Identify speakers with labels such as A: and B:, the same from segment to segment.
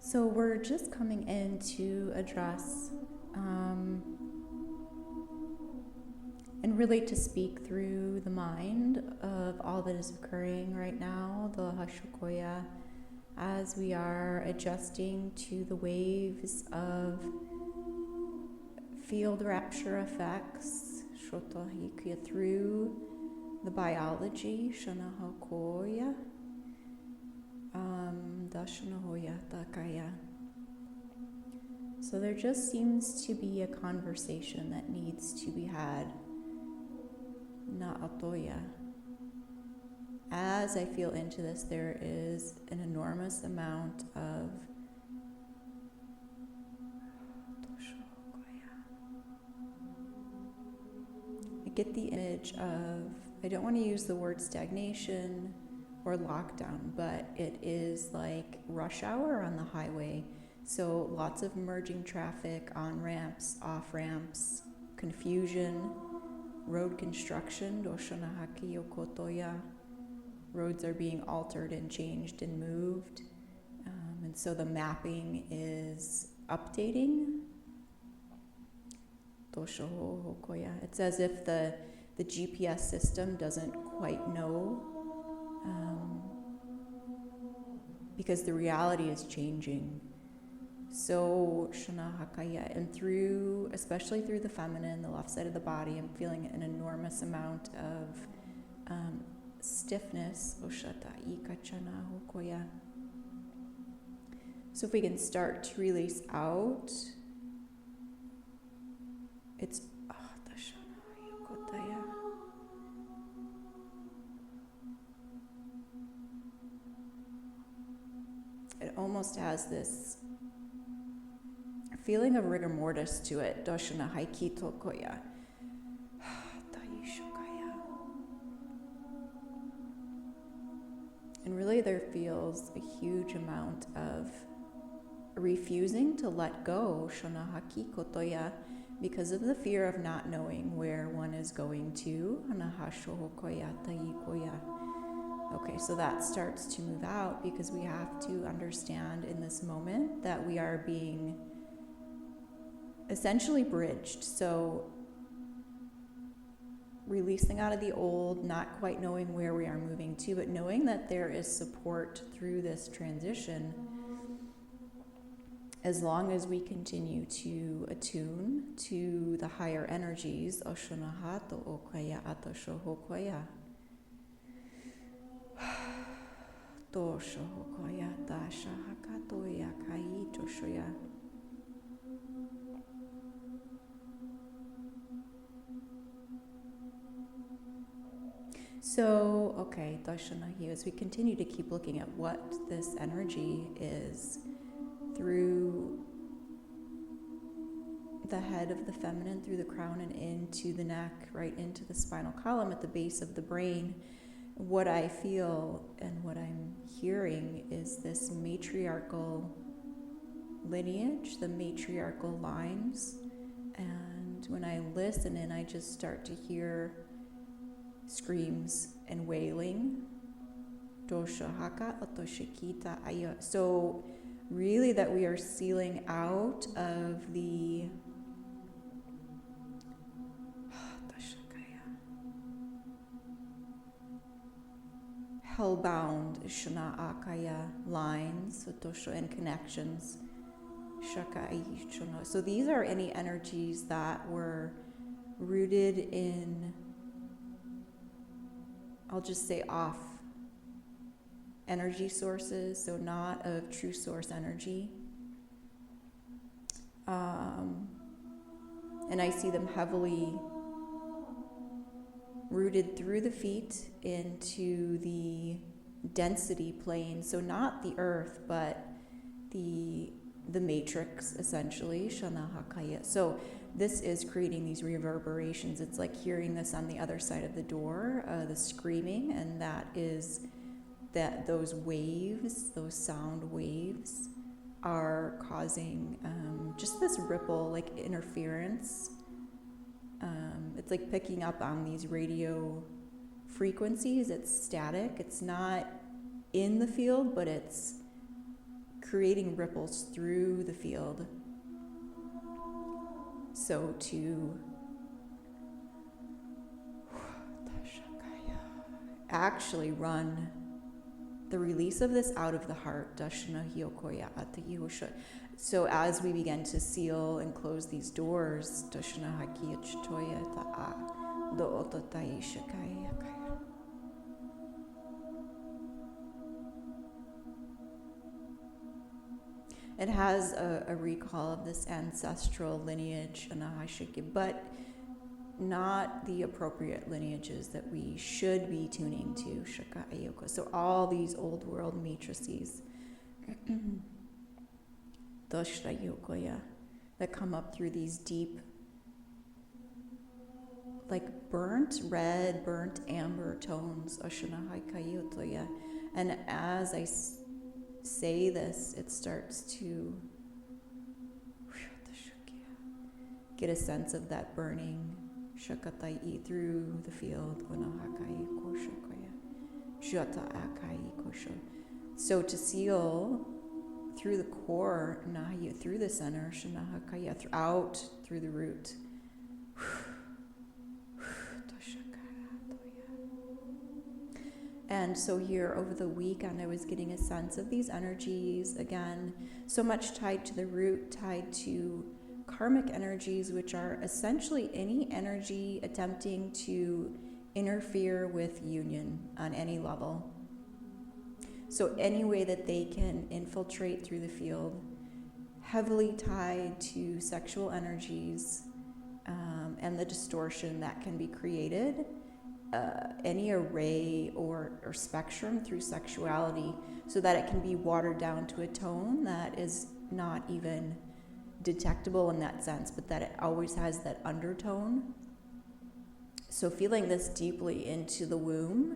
A: So we're just coming in to address and really to speak through the mind of all that is occurring right now, the Hashukoya, as we are adjusting to the waves of field rapture effects, Shotohikia, through the biology, Shanahakoya, Dashanahoya, Dakaya. So there just seems to be a conversation that needs to be had, Naatoya. As I feel into this, there is an enormous amount of I get the image of, I don't want to use the word stagnation or lockdown, but it is like rush hour on the highway. So lots of merging traffic, on ramps, off ramps, confusion, road construction, Doshanahaki Yokotoya. Roads are being altered and changed and moved. And so the mapping is updating. Doshohokoya. It's as if the GPS system doesn't quite know, because the reality is changing. So Shanahakaya, and through, especially through the feminine, the left side of the body, I'm feeling an enormous amount of stiffness. Oshata ikachana hokoya. So if we can start to release out, it's it almost has this feeling of rigor mortis to it. Doshana haikito koya. And really there feels a huge amount of refusing to let go, shana hakikotoya, because of the fear of not knowing where one is going to. Okay, so that starts to move out because we have to understand in this moment that we are being essentially bridged. So releasing out of the old, not quite knowing where we are moving to, but knowing that there is support through this transition as long as we continue to attune to the higher energies. Oshonahato okaya atoshohokoya. Toshohokoya dashahakatoya kaitoshoya. So, okay, Dashanahi, as we continue to keep looking at what this energy is through the head of the feminine, through the crown and into the neck, right into the spinal column at the base of the brain, what I feel and what I'm hearing is this matriarchal lineage, the matriarchal lines. And when I listen in, I just start to hear screams and wailing. So really that we are sealing out of the hellbound Shana Akaya lines and connections. So these are any energies that were rooted in, I'll just say, off energy sources, so not of true source energy. And I see them heavily rooted through the feet into the density plane, so not the earth, but the matrix, essentially, Shanahakaya. So this is creating these reverberations. It's like hearing this on the other side of the door, the screaming, and that is that those waves, those sound waves, are causing just this ripple, like interference. It's like picking up on these radio frequencies. It's static. It's not in the field, but it's creating ripples through the field. So to actually run the release of this out of the heart. So as we begin to seal and close these doors, it has a recall of this ancestral lineage, but not the appropriate lineages that we should be tuning to. So all these old world matrices that come up through these deep, like burnt red, burnt amber tones. And as I say this, it starts to get a sense of that burning through the field. So to seal through the core, through the center, out through the root. And so here over the weekend, I was getting a sense of these energies, again, so much tied to the root, tied to karmic energies, which are essentially any energy attempting to interfere with union on any level. So any way that they can infiltrate through the field, heavily tied to sexual energies and the distortion that can be created, any array or spectrum through sexuality, so that it can be watered down to a tone that is not even detectable in that sense, but that it always has that undertone. So feeling this deeply into the womb,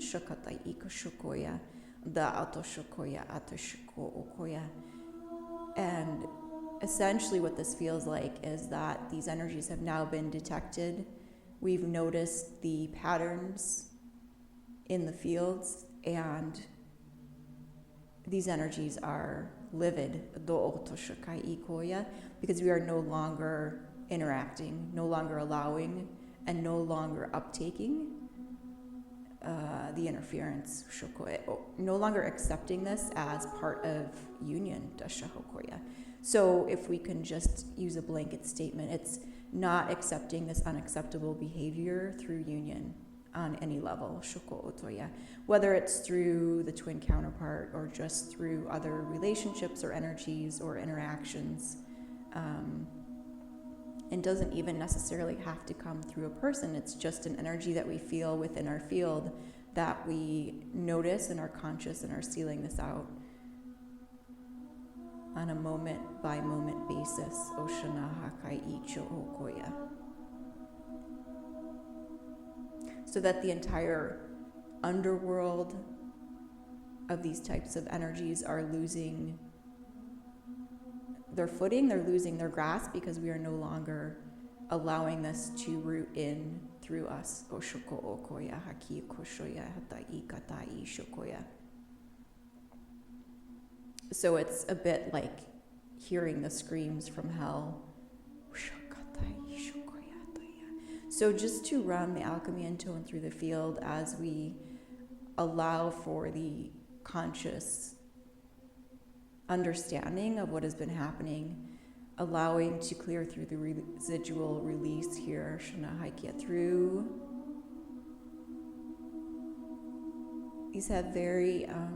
A: and essentially what this feels like is that these energies have now been detected. We've noticed the patterns in the fields, and these energies are livid, because we are no longer interacting, no longer allowing, and no longer uptaking the interference, no longer accepting this as part of union. So if we can just use a blanket statement, it's not accepting this unacceptable behavior through union on any level, whether it's through the twin counterpart or just through other relationships or energies or interactions. And doesn't even necessarily have to come through a person. It's just an energy that we feel within our field that we notice and are conscious and are sealing this out on a moment by moment basis. So that the entire underworld of these types of energies are losing their footing, they're losing their grasp, because we are no longer allowing this to root in through us. So it's a bit like hearing the screams from hell. So just to run the alchemy and tone through the field as we allow for the conscious understanding of what has been happening, allowing to clear through the residual release here, through. These have very, I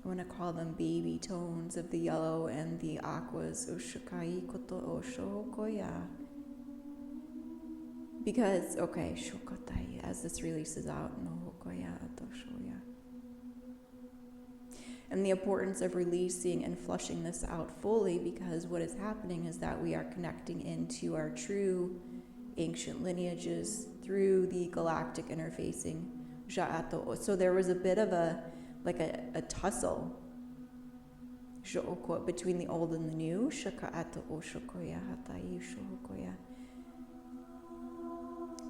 A: want to call them baby tones of the yellow and the aquas. Because, as this releases out, and the importance of releasing and flushing this out fully, because what is happening is that we are connecting into our true ancient lineages through the galactic interfacing. So there was a bit of a tussle between the old and the new.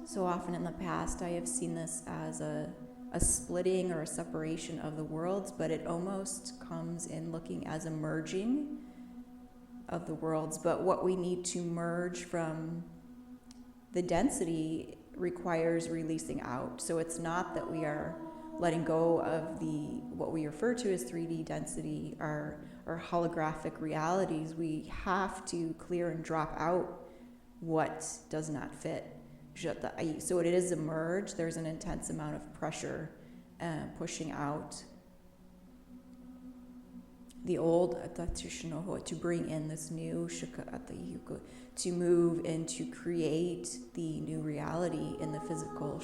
A: So often in the past, I have seen this as a a splitting or a separation of the worlds, but it almost comes in looking as a merging of the worlds. But what we need to merge from the density requires releasing out. So it's not that we are letting go of what we refer to as 3D density, or holographic realities. We have to clear and drop out what does not fit. So it is a merge. There's an intense amount of pressure pushing out the old to bring in this new, to move and to create the new reality in the physical.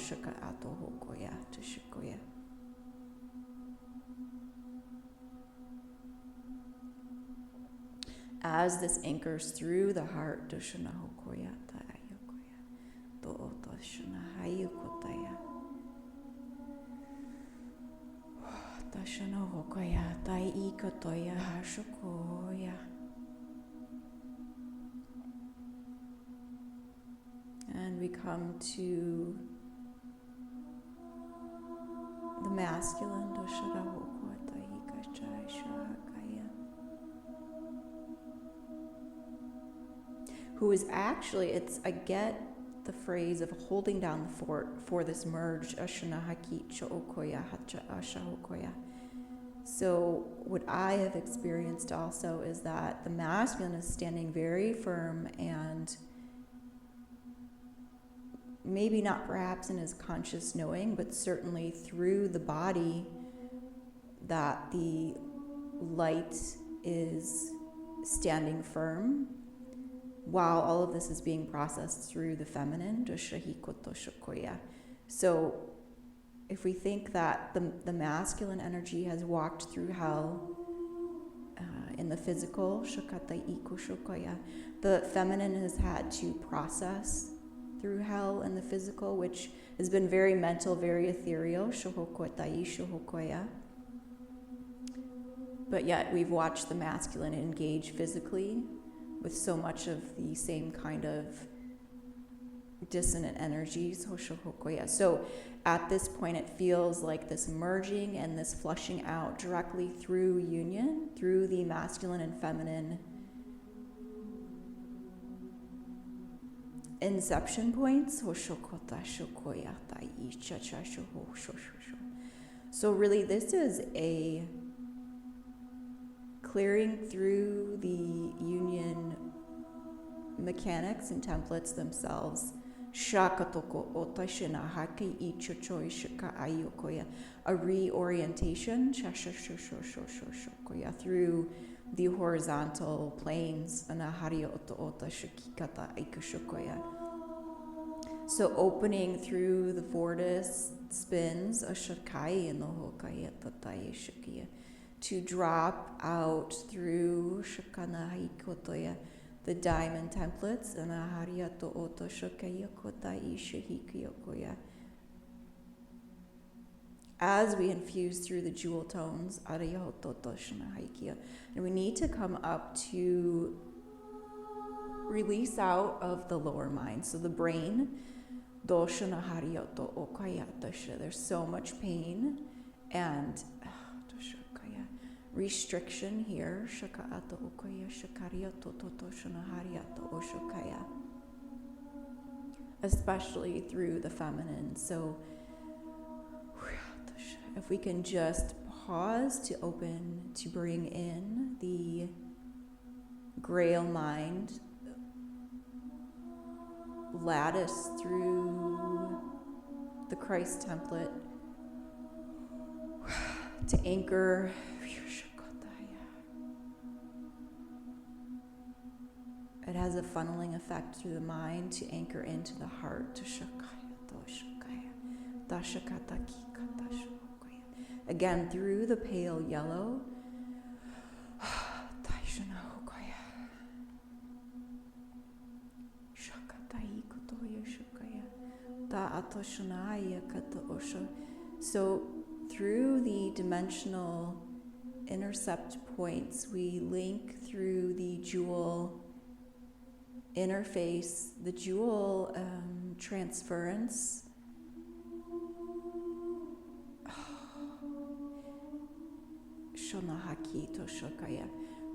A: As this anchors through the heart, and we come to the masculine, who is actually, I get the phrase of holding down the fort for this merge. So what I have experienced also is that the masculine is standing very firm, and maybe not perhaps in his conscious knowing, but certainly through the body, that the light is standing firm, while all of this is being processed through the feminine. So if we think that the masculine energy has walked through hell in the physical, the feminine has had to process through hell in the physical, which has been very mental, very ethereal. But yet we've watched the masculine engage physically with so much of the same kind of dissonant energies. So at this point, it feels like this merging and this flushing out directly through union, through the masculine and feminine inception points. So really, this is a clearing through the union mechanics and templates themselves. A reorientation through the horizontal planes. So opening through the vortice spins, to drop out through the diamond templates, as we infuse through the jewel tones. And we need to come up to release out of the lower mind. So the brain, there's so much pain and restriction here, especially through the feminine. So if we can just pause to open, to bring in the Grail mind, lattice through the Christ template, to anchor. It has a funneling effect through the mind to anchor into the heart. Again, through the pale yellow. So through the dimensional intercept points, we link through the jewel interface, the jewel transference,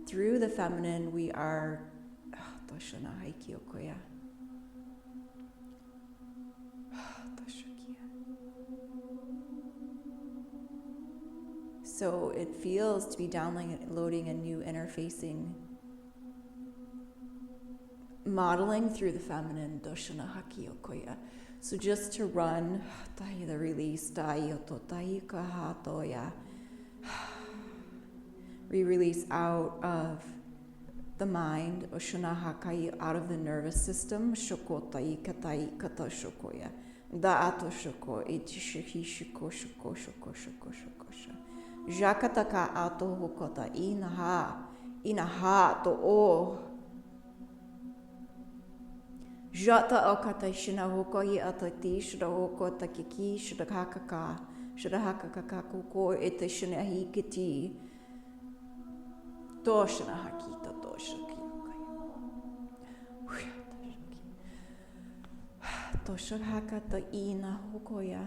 A: Through the feminine, we are so it feels to be downloading a new interfacing, modeling through the feminine. So just to run the release, we release out of the mind, out of the nervous system, Jakataka ato hokota inaha to o Jata okata shina hokoi atati shida hokota kiki shida hakaka kuko ete shina hikiti toshina hakita toshaki toshak hakata ina hokoya.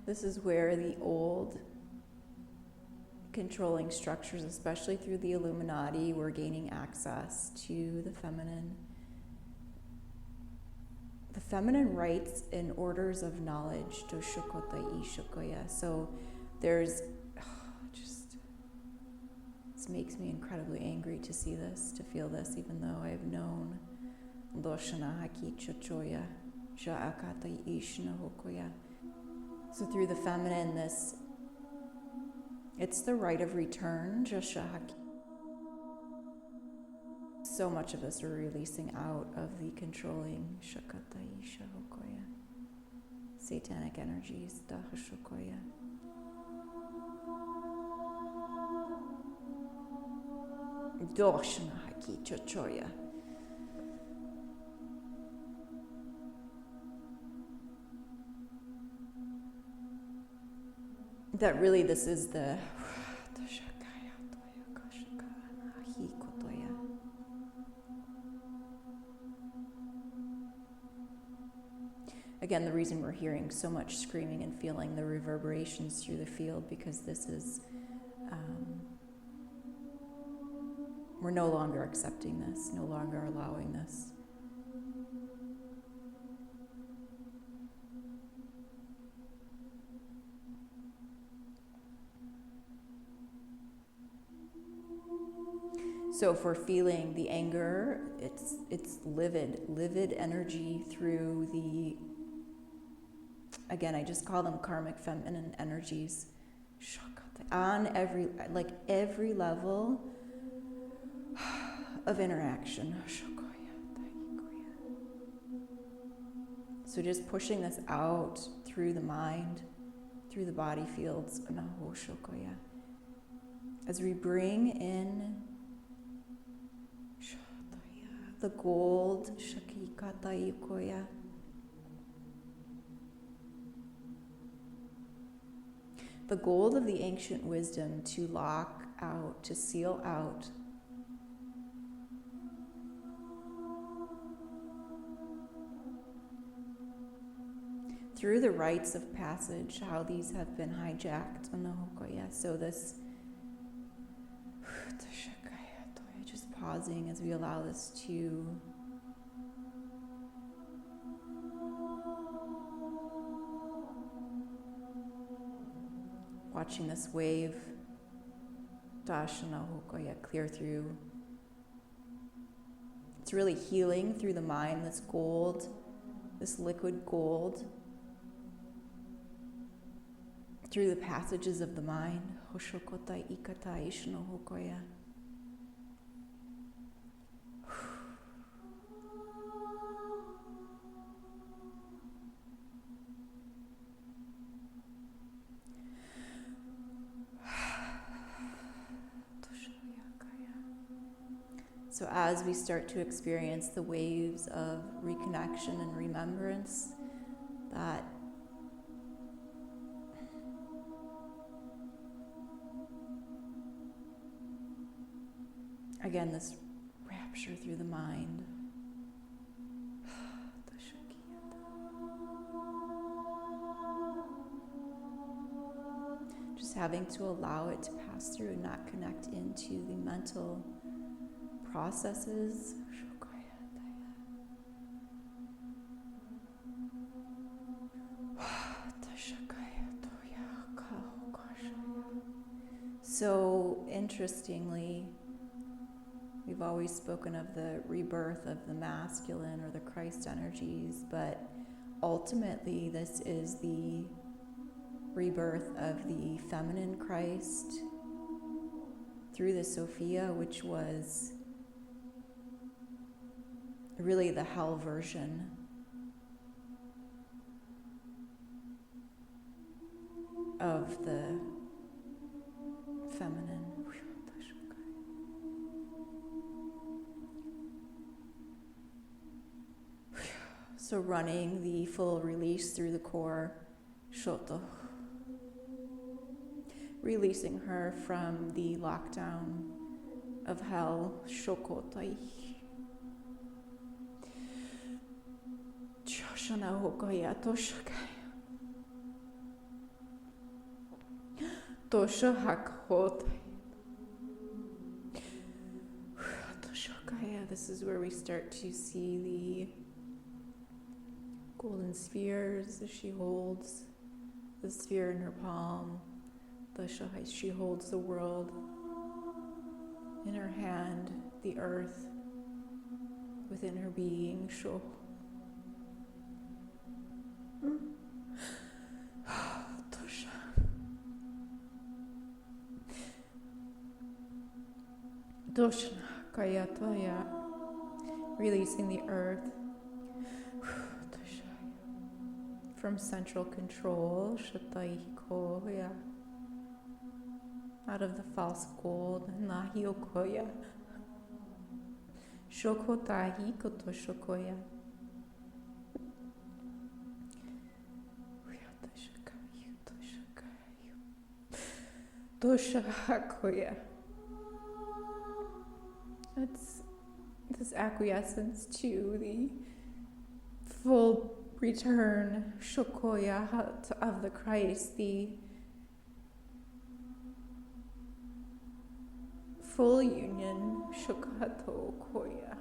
A: This is where the old controlling structures, especially through the Illuminati, were gaining access to the feminine. The feminine rights in orders of knowledge, so there's, this makes me incredibly angry to see this, to feel this, even though I've known. So through the feminine, it's the right of return. So much of us are releasing out of the controlling satanic energies. That really this is the again, the reason we're hearing so much screaming and feeling the reverberations through the field, because this is we're no longer accepting this, no longer allowing this. So if we're feeling the anger, it's livid energy through the, again, I just call them karmic feminine energies. On every level of interaction. So just pushing this out through the mind, through the body fields. As we bring in the gold, the gold of the ancient wisdom to lock out, to seal out through the rites of passage, how these have been hijacked. So this, just pausing as we allow this to watching this wave clear through. It's really healing through the mind, this gold, this liquid gold, through the passages of the mind. So as we start to experience the waves of reconnection and remembrance, that again, this rapture through the mind. having to allow it to pass through and not connect into the mental processes. So interestingly, we've always spoken of the rebirth of the masculine or the Christ energies, but ultimately this is the rebirth of the feminine Christ through the Sophia, which was really the hell version of the feminine. So running the full release through the core, shoto, releasing her from the lockdown of hell, shokotai. Choshana hokoya toshakaya. Toshahakhotai. Toshakaya. This is where we start to see the golden spheres as she holds the sphere in her palm. She holds the world in her hand, the earth within her being. Sho. Doshana Kayataya, releasing the earth from central control, Shatayikoya, out of the false gold, Nahiokoya, Shokotahi Kotoshokoya. Doshahakoya. It's this acquiescence to the full return, Shokoya, of the Christ, the full union, Shokato Koya.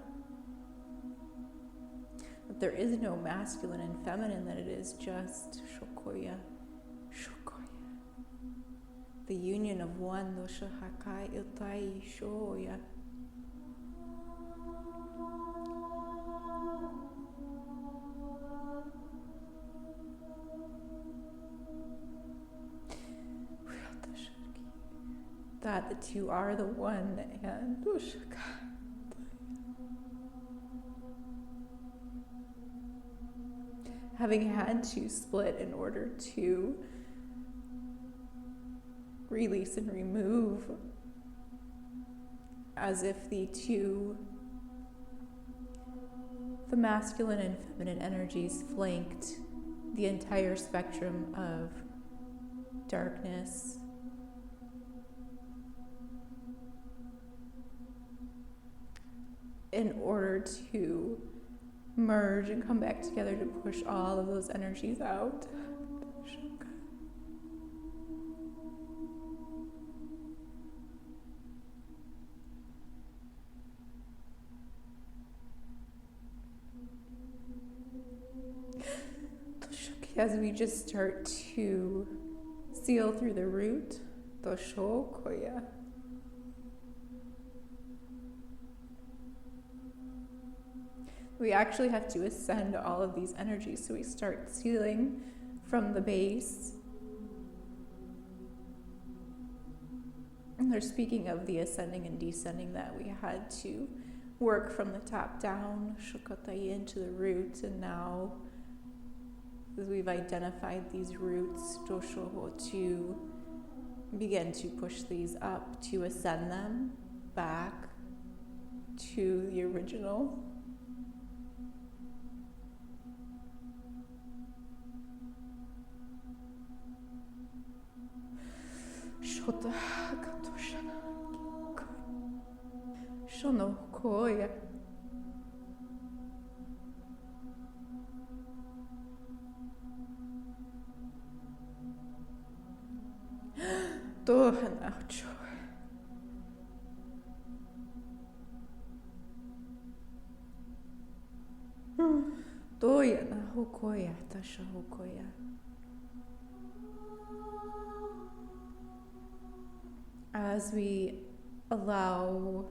A: That there is no masculine and feminine, that it is just Shokoya, Shokoya. The union of one, Doshahakai Iltai Shoya. That the two are the one, and having had to split in order to release and remove, as if the masculine and feminine energies flanked the entire spectrum of darkness, in order to merge and come back together to push all of those energies out. As we just start to seal through the root, Doshokoya. We actually have to ascend all of these energies. So we start sealing from the base. And they're speaking of the ascending and descending, that we had to work from the top down, Shokatai, into the roots. And now, as we've identified these roots, Doshoho, to begin to push these up, to ascend them back to the original. Shota Katoshana Shono Koya. Tohanacho. Toya na hukoya, tasha hukoya. As we allow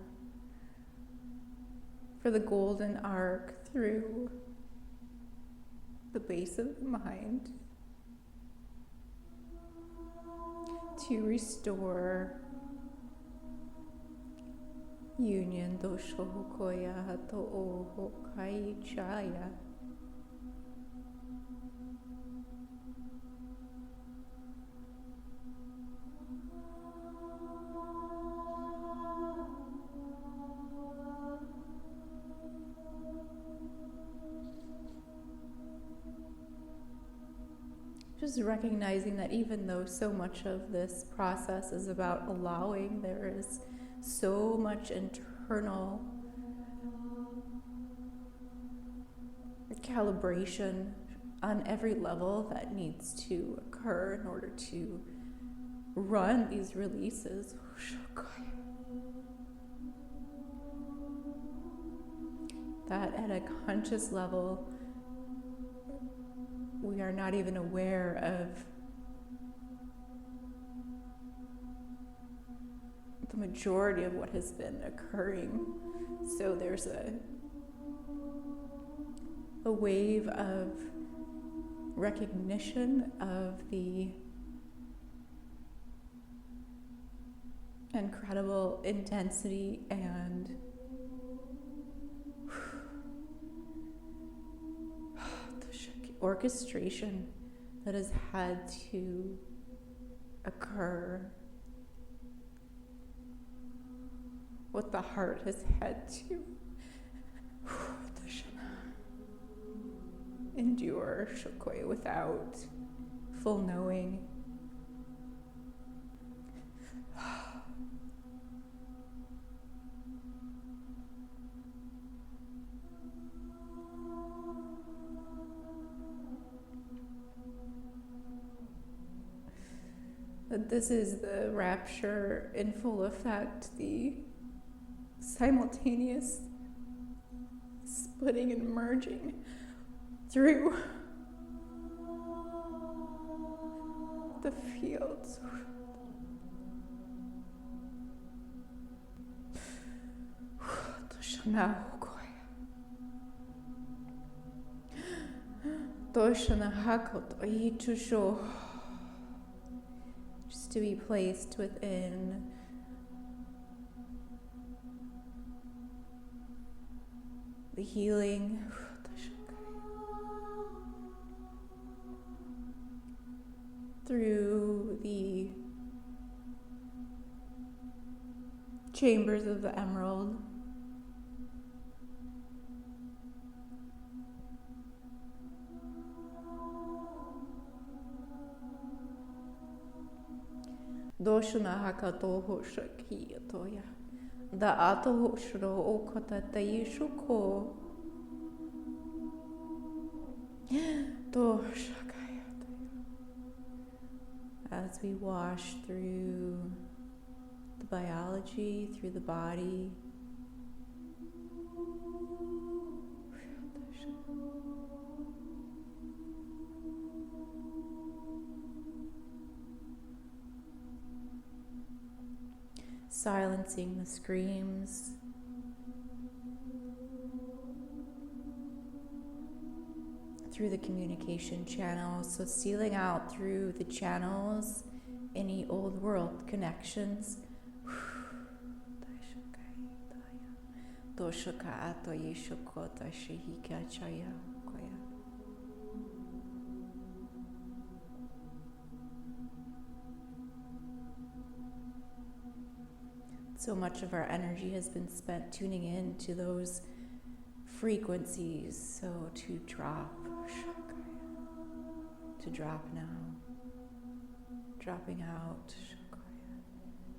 A: for the golden arc through the base of the mind to restore union, dosho hukoya, hato o hokai chaya. Just recognizing that even though so much of this process is about allowing, there is so much internal calibration on every level that needs to occur in order to run these releases. That at a conscious level, we are not even aware of the majority of what has been occurring. So there's a wave of recognition of the incredible intensity and orchestration that has had to occur, what the heart has had to endure without full knowing. That this is the rapture in full effect, the simultaneous splitting and merging through the fields. Just to be placed within the healing through the chambers of the emerald. Doshuna hakatoho shaki toya. Da atoho shro okata taishuko. Doshakaya. As we wash through the biology, through the body, silencing the screams, through the communication channels, so sealing out through the channels any old world connections. So much of our energy has been spent tuning in to those frequencies, so to drop now, dropping out.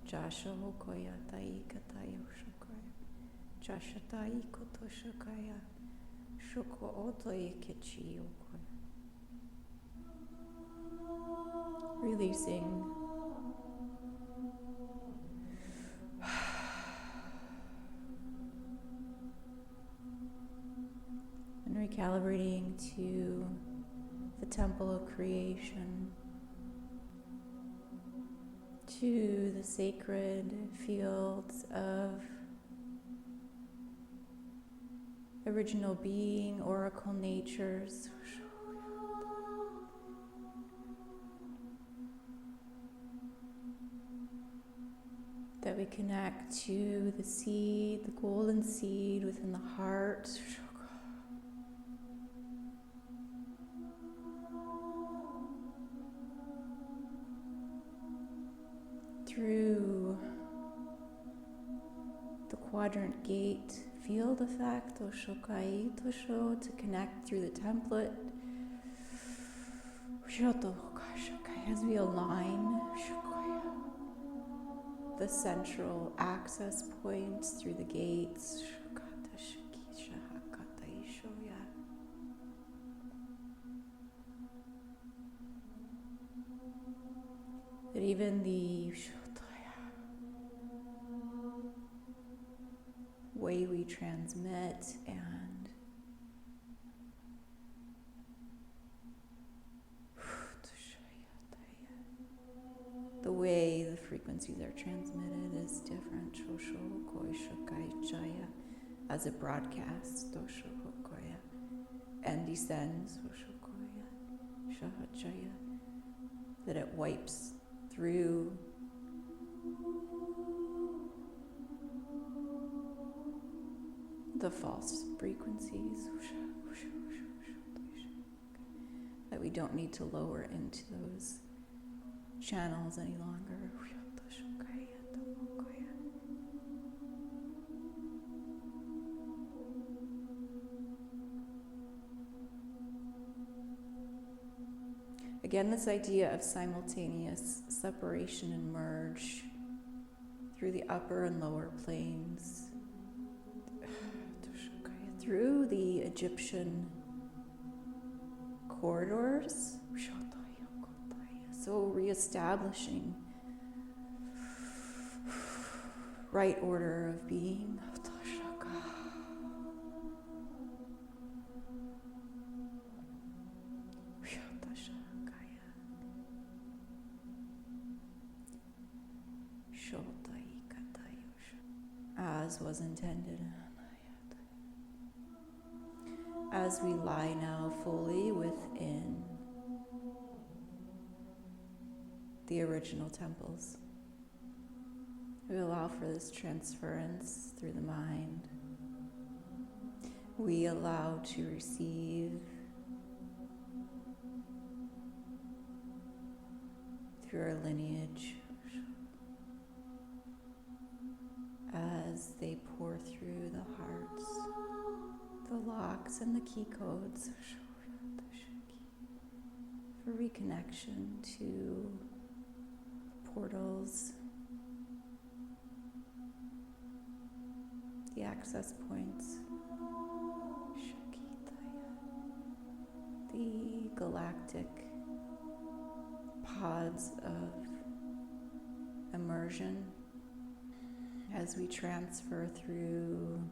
A: Jasha hokoya taika tayo shukaya, Jasha taiko to shukaya, shuko oto ikechi okoya. Releasing recalibrating to the temple of creation, to the sacred fields of original being, oracle natures. That we connect to the seed, the golden seed within the heart. Through the quadrant gate field effect, to connect through the template. As we align the central access points through the gates. That even the way we transmit and the way the frequencies are transmitted is different. As it broadcasts and descends, that it wipes through the false frequencies, that we don't need to lower into those channels any longer. Again, this idea of simultaneous separation and merge through the upper and lower planes, through the Egyptian corridors, so reestablishing right order of being. As was intended. As we lie now fully within the original temples, we allow for this transference through the mind. We allow to receive through our lineage as they pour through the hearts, the locks and the key codes for reconnection to portals, the access points, the galactic pods of immersion as we transfer through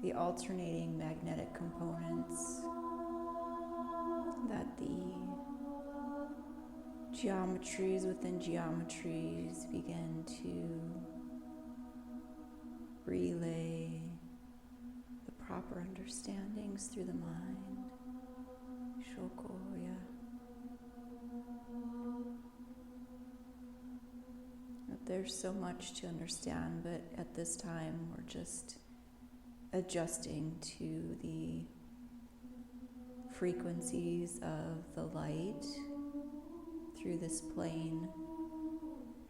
A: the alternating magnetic components, that the geometries within geometries begin to relay the proper understandings through the mind. Shokoya. There's so much to understand, but at this time we're just adjusting to the frequencies of the light through this plane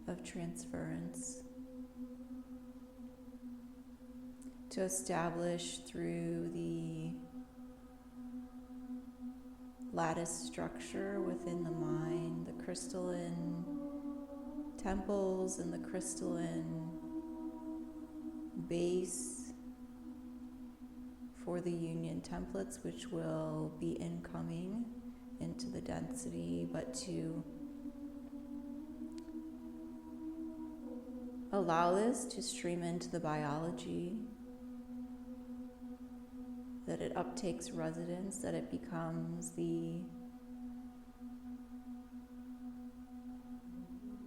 A: of transference, to establish through the lattice structure within the mind, the crystalline temples and the crystalline base for the union templates, which will be incoming into the density, but to allow this to stream into the biology, that it uptakes residence, that it becomes the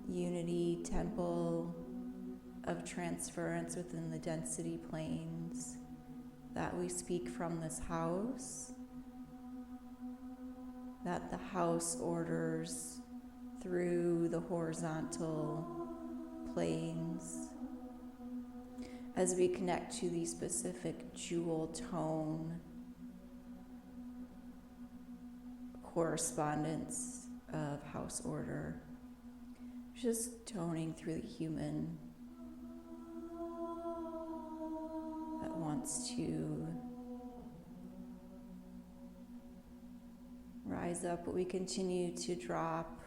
A: unity temple of transference within the density planes, that we speak from this house, that the house orders through the horizontal planes as we connect to the specific jewel tone correspondence of house order, just toning through the human that wants to rise up, but we continue to drop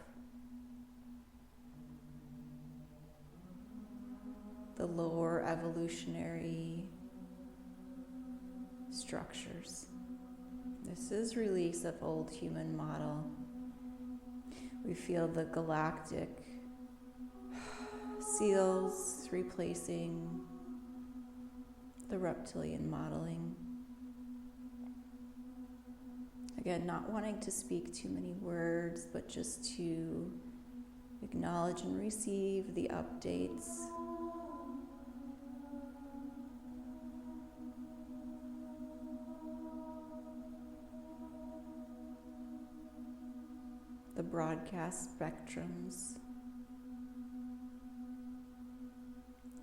A: the lower evolutionary structures. This is release of old human model. We feel the galactic seals replacing the reptilian modeling. Again, not wanting to speak too many words, but just to acknowledge and receive the updates. The broadcast spectrums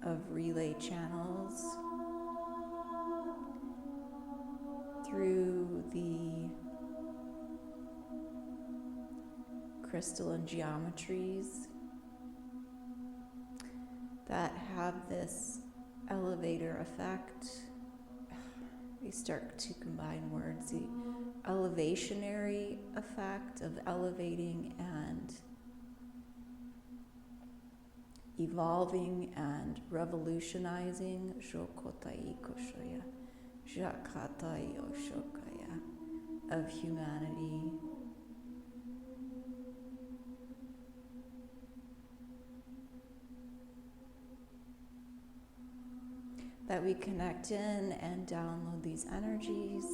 A: of relay channels through the crystalline geometries that have this elevator effect. We start to combine words, the elevationary effect of elevating and evolving and revolutionizing of humanity. That we connect in and download these energies,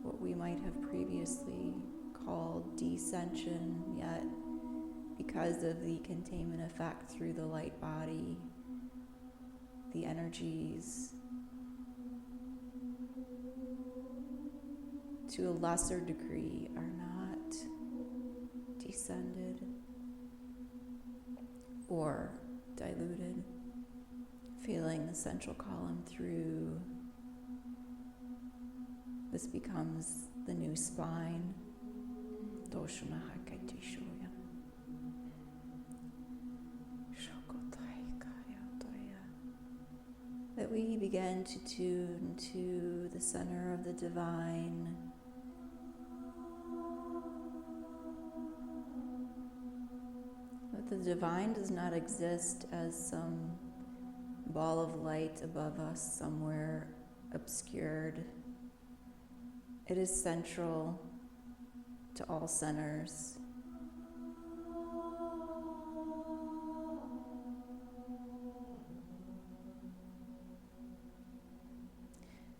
A: what we might have previously called descension, yet because of the containment effect through the light body, the energies to a lesser degree are not descended or diluted. Feeling the central column through, this becomes the new spine. That we begin to tune to the center of the divine. That the divine does not exist as some ball of light above us, somewhere obscured. It is central to all centers.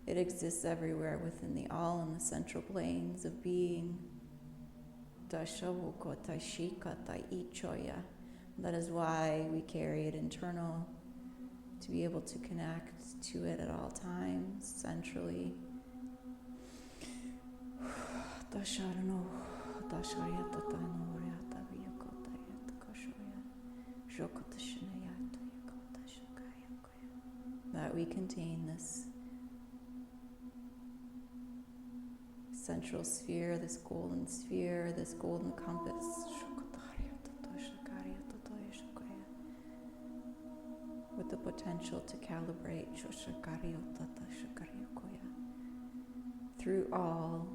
A: It exists everywhere within the all and the central planes of being. That is why we carry it internal, to be able to connect to it at all times, centrally. That we contain this central sphere, this golden compass, with the potential to calibrate through all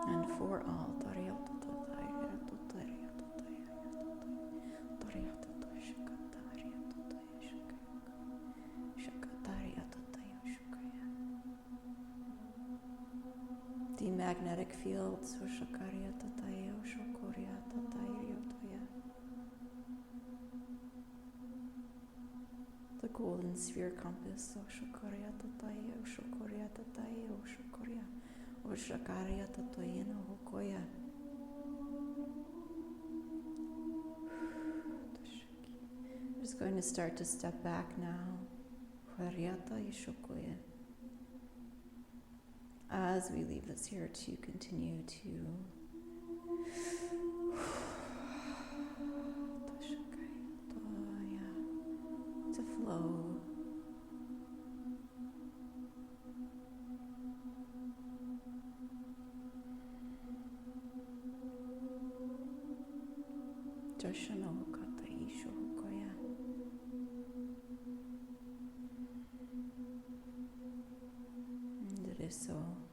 A: and for all. The magnetic fields, sphere compass. Oshokoria tataya, oshokoria tataya, oshokoria, oshakaria tatayena hokoya. I'm just going to start to step back now. As we leave this here to continue to flow. And it is so.